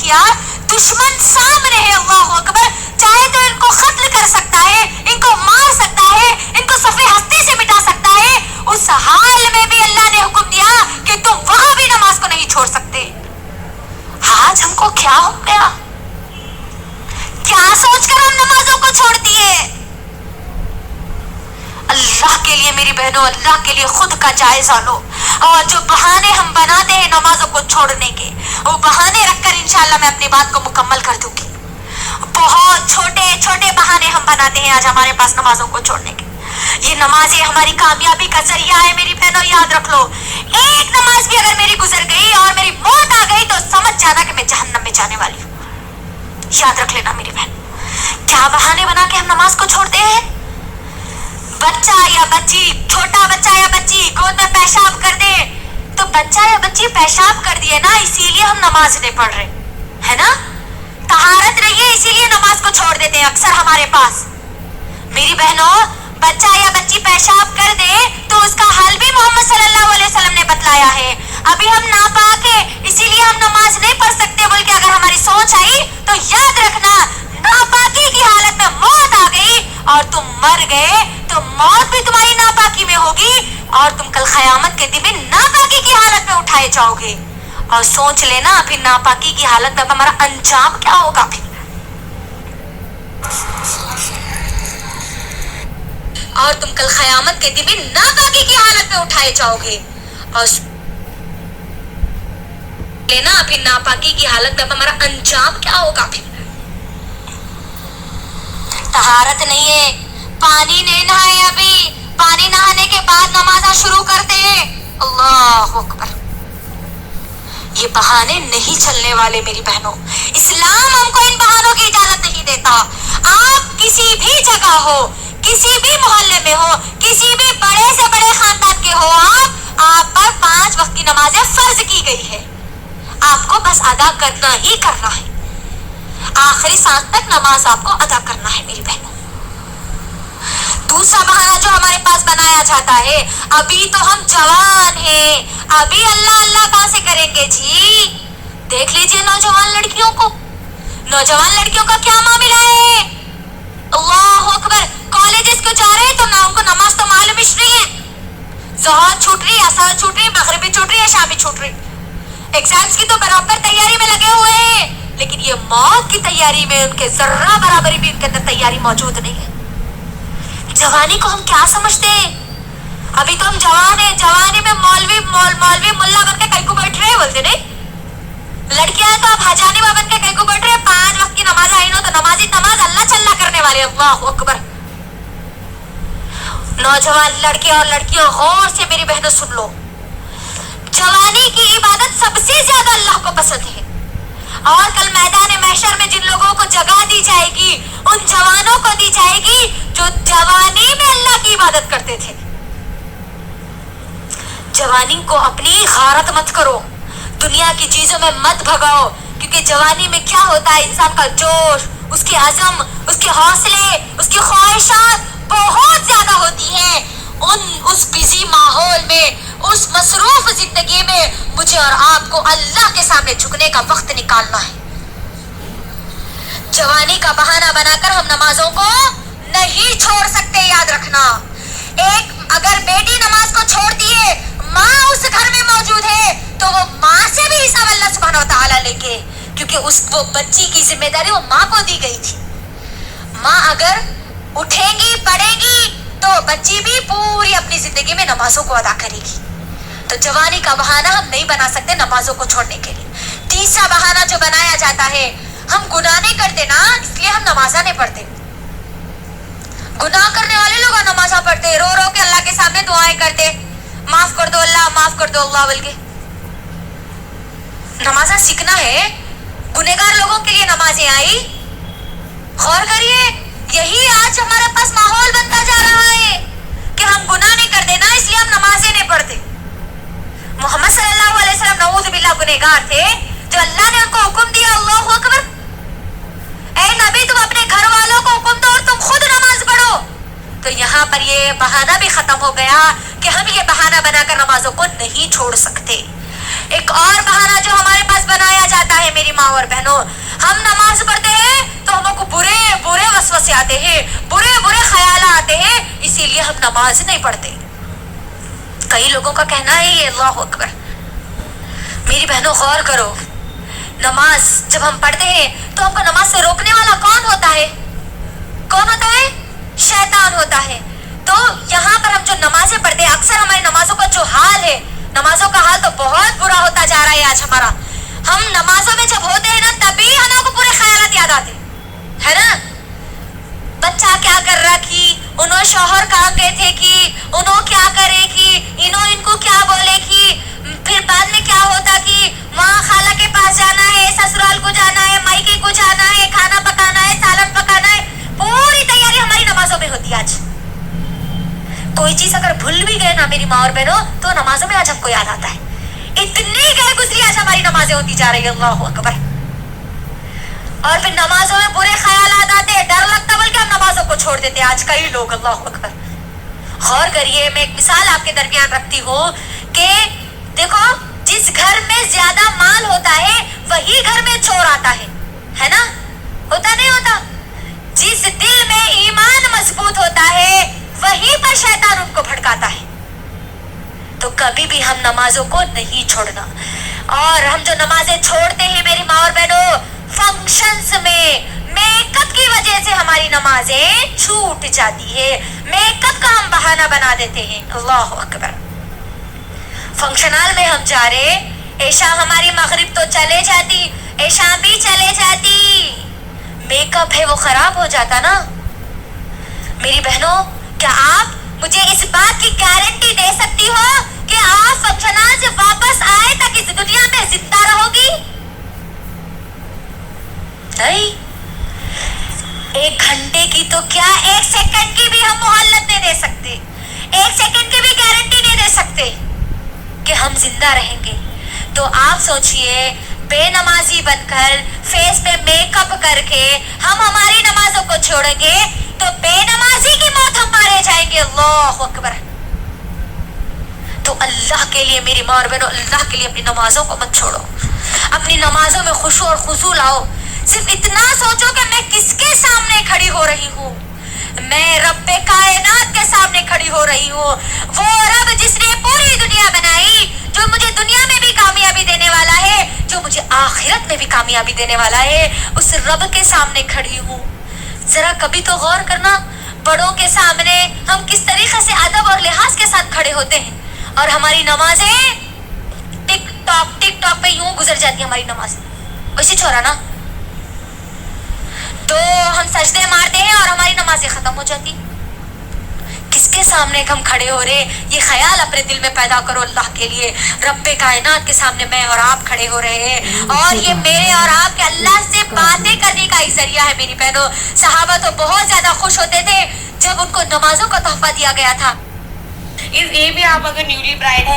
کیا؟ دشمن سامنے ہے، اللہ اکبر، چاہے تو ان کو قتل کر سکتا ہے، ان کو مار سکتا ہے، ان کو صفحے ہستی سے مٹا سکتا ہے، اس حال میں بھی اللہ نے حکم دیا کہ تم وہاں بھی نماز کو نہیں چھوڑ سکتے۔ آج ہم کو کیا ہو گیا؟ کیا سوچ کر ہم نمازوں کو چھوڑ دیے؟ اللہ کے لیے میری بہنوں، اللہ کے لیے خود کا جائزہ لو، اور جو بہانے ہم بناتے ہیں نمازوں کو چھوڑنے کے، وہ بہانے رکھ کر انشاءاللہ میں اپنی بات کو مکمل کر دوں گی۔ بہت چھوٹے چھوٹے بہانے ہم بناتے ہیں آج ہمارے پاس نمازوں کو چھوڑنے کے۔ یہ نمازیں ہماری کامیابی کا ذریعہ ہے میری بہنوں، یاد رکھ لو۔ ایک نماز بھی اگر میری گزر گئی اور میری موت آ گئی تو سمجھ جانا کہ میں جہنم میں جانے والی ہوں۔ یاد رکھ لینا میری بہن، کیا بہانے بنا کے ہم نماز کو چھوڑتے ہیں؟ بچہ یا بچی، چھوٹا بچہ یا بچی گود میں پیشاب کر دے تو بچہ یا بچی پیشاب کر دیے نا، اسی لیے ہم نماز نہیں پڑھ رہے ہے نا، طہارت رہی ہے اسی لیے نماز کو چھوڑ دیتے ہیں اکثر ہمارے پاس۔ میری بہنوں، بچہ یا بچی پیشاب کر دے تو اس کا حل بھی محمد صلی اللہ علیہ وسلم نے بتلایا ہے۔ ابھی ہم ناپاک ہیں اسی لیے ہم نماز نہیں پڑھ سکتے بول کے اگر ہماری سوچ آئی تو یاد رکھنا، ناپاکی کی حالت میں موت آ گئی اور تم مر گئے تو موت بھی تمہاری ناپاکی میں ہوگی اور تم کل قیامت کے دن بھی ناپاکی کی حالت میں اٹھائے جاؤ گے۔ اور سوچ لینا پھر ناپاکی کی حالت میں ہمارا انجام کیا ہوگا۔ پھر اور تم کل قیامت کے دن بھی ناپاکی کی حالت میں اٹھائے جاؤ گے، اور لینا پھر ناپاکی کی حالت میں ہمارا انجام کیا ہوگا۔ پھر طہارت نہیں ہے، پانی نہیں نہائے، ابھی پانی نہانے کے بعد نمازاں شروع کرتے ہیں، اللہ اکبر۔ یہ بہانے نہیں چلنے والے میری بہنوں، اسلام ہم کو ان بہانوں کی اجازت نہیں دیتا۔ آپ کسی بھی جگہ ہو، کسی بھی محلے میں ہو، کسی بھی بڑے سے بڑے خاندان کے ہو، آپ پر 5 وقت کی نمازیں فرض کی گئی ہے، آپ کو بس ادا کرنا ہی کرنا ہے، آخری سانس تک نماز آپ کو ادا کرنا ہے میری بہنوں۔ دوسرا بہانہ جو ہمارے پاس بنایا جاتا ہے، ابھی تو ہم جوان ہیں، ابھی اللہ اللہ کہاں سے کریں گے جی؟ دیکھ لیجئے نوجوان لڑکیوں کو، نوجوان لڑکیوں کا کیا معاملہ ہے، اللہ اکبر۔ کالجز کو جا رہے ہیں تو نہ ان کو نماز تو معلوم ہی نہیں ہے، ظہر چھوٹ رہی، عصر چھوٹ رہی، مغرب بھی چھوٹ رہی ہے، شام بھی چھوٹ رہی، ایگزامز کی تو برابر تیاری میں لگے ہوئے ہیں، لیکن یہ موت کی تیاری میں ان کے ذرہ برابری بھی ان کے اندر تیاری موجود نہیں ہے۔ جوانی کو ہم کیا سمجھتے ہیں؟ ابھی تو ہم جوان ہیں، جوانی میں مولوی ملا بن کے کئی کو بیٹھ رہے ہیں بولتے نہیں، لڑکیاں تو آپ حجانبہ بن کے کئی کو بیٹھ رہے ہیں، 5 وقت کی نماز آئی نو تو نماز اللہ چلنا کرنے والے، اللہ اکبر۔ نوجوان لڑکے اور لڑکیوں غور سے میری بہنوں سن لو، جوانی کی عبادت سب سے زیادہ اللہ کو پسند ہے، اور کل میدان محشر میں جن لوگوں کو جگہ دی جائے گی ان جوانوں کو دی جائے گی جو جوانی میں اللہ کی عبادت کرتے تھے۔ جوانی کو اپنی غارت مت کرو، دنیا کی چیزوں میں مت بھگاؤ، کیونکہ جوانی میں کیا ہوتا ہے، انسان کا جوش، اس کی عزم، اس کے حوصلے، اس کی خواہشات بہت زیادہ ہوتی ہیں۔ اس بزی ماحول میں، اس مصروف زندگی میں مجھے اور آپ کو اللہ کے سامنے جھکنے کا وقت نکالنا ہے۔ جوانی کا بہانہ بنا کر ہم نمازوں کو نہیں چھوڑ سکتے، یاد رکھنا۔ ایک اگر بیٹی نماز کو چھوڑتی ہے، ماں اس گھر میں موجود ہے تو وہ ماں سے بھی حساب اللہ سبحانہ وتعالیٰ لے کے، کیونکہ وہ بچی کی ذمہ داری وہ ماں کو دی گئی تھی۔ ماں اگر اٹھیں گی، پڑھیں گی تو بچی بھی پوری اپنی زندگی میں نمازوں کو ادا کرے گی۔ تو جوانی کا بہانہ ہم نہیں بنا سکتے نمازوں کو چھوڑنے کے لیے۔ تیسرا بہانہ جو بنایا جاتا ہے، ہم گناہ نہیں کرتے نا اس لیے ہم نمازیں نہیں پڑھتے، گناہ کرنے والے لوگ نمازیں پڑھتے، رو رو کے اللہ کے سامنے دعائیں کرتے، معاف کر دو اللہ، معاف کر دو اللہ بول کے۔ نمازیں سیکھنا ہے، گنہگار لوگوں کے لیے نمازیں آئی، غور کریے، یہی آج ہمارے پاس ماحول بنتا جا رہا ہے کہ ہم گناہ نہیں کرتے نا اس لیے ہم نمازیں نہیں پڑھتے۔ محمد صلی اللہ علیہ وسلم نعوذ باللہ گنہگار تھے، جو اللہ نے ان کو حکم دیا، اللہ اکبر، اے نبی تم اپنے گھر والوں کو حکم دو اور تم خود نماز پڑھو، تو یہاں پر یہ بہانہ بھی ختم ہو گیا کہ ہم یہ بہانہ بنا کر نمازوں کو نہیں چھوڑ سکتے۔ ایک اور بہانہ جو ہمارے پاس بنایا جاتا ہے میری ماں اور بہنوں، ہم نماز پڑھتے ہیں تو ہم کو برے برے وسوسے آتے ہیں، برے برے خیالات آتے ہیں، اسی لیے ہم نماز نہیں پڑھتے۔ کئی لوگوں کا کہنا ہے یہ، اللہ اکبر۔ میری بہنوں غور کرو، نماز جب ہم پڑھتے ہیں تو ہم کو نماز سے روکنے والا کون ہوتا ہے؟ کون ہوتا ہے؟ شیطان ہوتا ہے۔ تو یہاں پر ہم جو نمازیں پڑھتے ہیں، اکثر ہماری نمازوں کا جو حال ہے، نمازوں کا حال تو بہت برا ہوتا جا رہا ہے آج ہمارا۔ ہم نمازوں میں جب ہوتے ہیں نا تبھی ہمیں کو پورے خیالات یاد آتے ہے نا، بچہ کیا کر رہا کی، انہوں شوہر کہاں گئے تھے کی، انہوں کیا کرے کی، انہوں ان کو کیا بولے کی، پھر بعد میں کیا ہوتا کہ وہاں خالہ کے پاس جانا ہے، سسرال کو جانا ہے، مائکے کو جانا ہے، کھانا پکانا ہے، سالن پکانا ہے، پوری تیاری ہماری نمازوں میں ہوتی ہے۔ آج کوئی چیز اگر بھول بھی گئے نا میری ماں اور بہنوں تو نمازوں میں آج ہم کو یاد آتا ہے۔ اتنی گئے گزری آج ہماری نمازیں ہوتی جا رہی ہے، اللہ اکبر۔ اور پھر نمازوں میں برے خیالات آتے، ڈر لگتا بلکہ ہم نمازوں کو چھوڑ دیتے آج کئی لوگ، اللہ اکبر۔ غور کریے، میں ایک مثال آپ کے درمیان رکھتی ہوں کہ دیکھو، جس گھر میں زیادہ مال ہوتا ہے وہی گھر میں چور آتا ہے نا، ہوتا نہیں ہوتا؟ جس دل میں ایمان مضبوط ہوتا ہے وہیں پر شیطان ان کو بھڑکاتا ہے۔ تو کبھی بھی ہم نمازوں کو نہیں چھوڑنا۔ اور ہم جو نمازیں چھوڑتے ہیں میری ماں اور بہنوں، فنکشنز میں میک اپ کی وجہ سے ہماری نمازیں چھوٹ جاتی ہے، میک اپ کا ہم بہانہ بنا دیتے ہیں، اللہ اکبر۔ فنکشن ہال میں ہم جا رہے، عشاء ہماری مغرب تو چلے جاتی، عشاء بھی چلے جاتی، میک اپ ہے وہ خراب ہو جاتا نا۔ میری بہنوں، کیا آپ مجھے اس بات کی گارنٹی دے سکتی ہو کہ آپ فنکشن ہال سے واپس آئے تک اس دنیا میں زندہ رہو گی؟ نہیں، 1 گھنٹے کی تو کیا 1 سیکنڈ کی بھی ہم مہلت نہیں دے سکتے، 1 سیکنڈ کی بھی گارنٹی نہیں دے سکتے کہ ہم زندہ رہیں گے۔ تو آپ سوچئے، بے نمازی بن کر، فیس پہ میک اپ کر کے ہم ہماری نمازوں کو چھوڑیں گے تو بے نمازی کی موت ہم مارے جائیں گے، اللہ اکبر۔ تو اللہ کے لیے میری ماں اور بہنوں، اللہ کے لیے اپنی نمازوں کو مت چھوڑو، اپنی نمازوں میں خشوع اور خضوع لاؤ۔ صرف اتنا سوچو کہ میں کس کے سامنے کھڑی ہو رہی ہوں، میں رب کائنات کے سامنے کھڑی ہو رہی ہوں، وہ رب جس نے پوری دنیا بنائی، جو مجھے دنیا میں بھی کامیابی دینے والا ہے، جو مجھے آخرت میں بھی کامیابی دینے والا ہے، اس رب کے سامنے کھڑی ہوں۔ ذرا کبھی تو غور کرنا، بڑوں کے سامنے ہم کس طریقے سے ادب اور لحاظ کے ساتھ کھڑے ہوتے ہیں، اور ہماری نمازیں ٹک ٹاک پہ یوں گزر جاتی ہیں ہماری نمازیں، ویسے چھوڑا نا، تو ہم سجدے مارتے ہیں اور ہماری نمازیں ختم ہو جاتی۔ کس کے سامنے ہم کھڑے ہو رہے، یہ خیال اپنے دل میں پیدا کرو اللہ کے لیے۔ رب کائنات کے سامنے میں اور آپ کھڑے ہو رہے ہیں، اور یہ میرے اور آپ کے اللہ سے باتیں کرنے کا ہی ذریعہ ہے میری بہنوں۔ صحابہ تو بہت زیادہ خوش ہوتے تھے جب ان کو نمازوں کا تحفہ دیا گیا تھا۔ یہ بھی آپ اگر نیولی برائڈ ہے